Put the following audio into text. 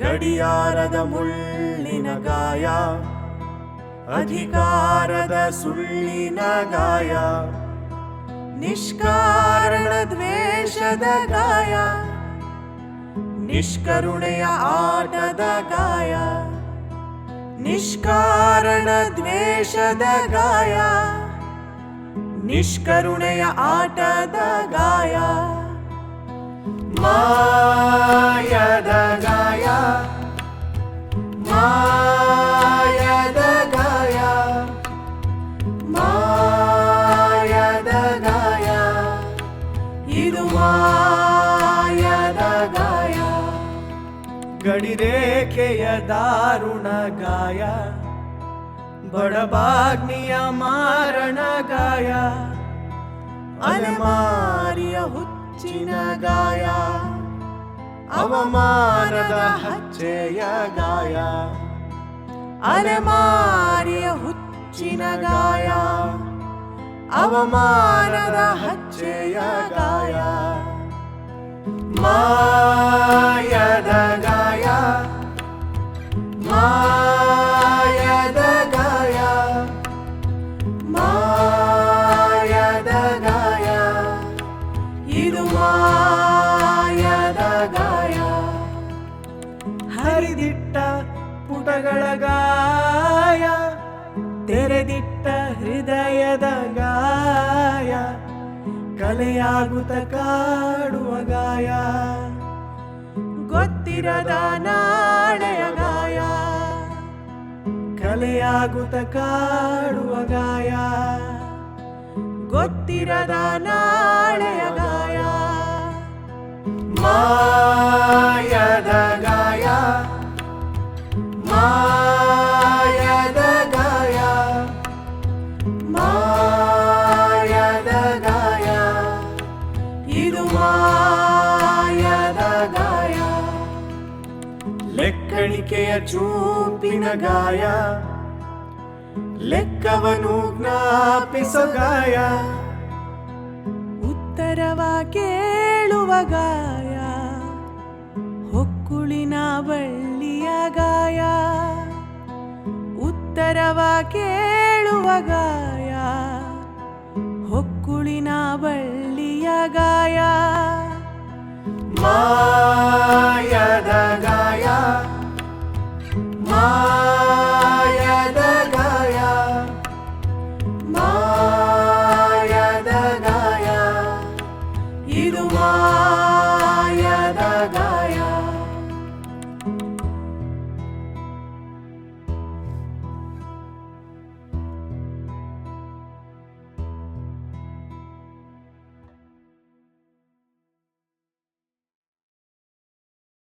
ಗಡಿಯಾರದ ಮುಳ್ಳಿನ ಗಾಯ, ಅಧಿಕಾರದ ಸುಳ್ಳಿನ ಗಾಯ, ನಿಷ್ಕಾರಣ ದ್ವೇಷದ ಗಾಯ, ನಿಷ್ಕರುಣೆಯ ಆಟದ ಗಾಯ, ನಿಷ್ಕಾರಣ ದ್ವೇಷದ ಗಾಯ, ನಿಷ್ಕರುಣೆಯ ಆಟದ ಗಾಯ, ಮಾಯದ ಗಾಯ, ಮಾಯದ ಗಾಯ, ಮಾಯದ ಗಾಯ, ಇದು ಮಾಯದ ಗಾಯ. ಗಡಿರೇಖೆಯ ದಾರುಣ ಗಾಯ, ಬಡಬಾಗ್ನಿಯ ಮಾರಣ ಗಾಯ, ಅಲೆಮಾರಿಯ ಹುಚ್ಚಿನ ಗಾಯ, ಅವಮಾನದ ಹಚ್ಚೆಯ ಗಾಯ, ಅಲೆಮಾರಿಯ ಹುಚ್ಚಿನ ಗಾಯ, ಅವಮಾನದ ಹಚ್ಚೆಯ ಗಾಯ, ಮಾಯದ ಗಾಯ, ಮಾಯದ ಗಾಯ, ಮಾಯದ ಗಾಯ, ಇದು ಮಾಯದ ಗಾಯ. ಹರಿದಿಟ್ಟ ಪುಟಗಳ ಗಾಯ, ತೆರೆದಿಟ್ಟ ಹೃದಯದ ಗಾಯ, ಕಲೆಯಾಗುತ್ತ ಕಾಡುವ ಗಾಯ, ಗೊತ್ತಿರದ ನಾಳೆಯ ಗಾಯ, ಕಲೆಯಾಗುತ್ತ ಕಾಡುವ ಗಾಯ, ಗೊತ್ತಿರದ ನಾಳೆಯ ಗಾಯ, ಮಾಯದ ಗಾಯ, ಮಾಯದ ಗಾಯ, ಮಾಯದ ಗಾಯ, ಇದು ಮಾಯದ ಗಾಯ. ಲೆಕ್ಕಣಿಕೆಯ ಚೂಪಿನ ಗಾಯ, ಲೆಕ್ಕವನು ಜ್ಞಾಪಿಸೋ ಗಾಯ, ಉತ್ತರವ ಕೇಳುವ ಗಾಯ, ಹೊಕ್ಕುಳಿನ ಬಳ್ಳಿಯ ಗಾಯ, ಉತ್ತರವ ಕೇಳುವ ಗಾಯ, ಹೊಕ್ಕುಳಿನ ಬಳ್ಳಿಯ ಗಾಯ, ಮಾಯದ ಗಾಯ, ಮಾಯದ ಗಾಯ, ಮಾಯದ ಗಾಯ, ಇದು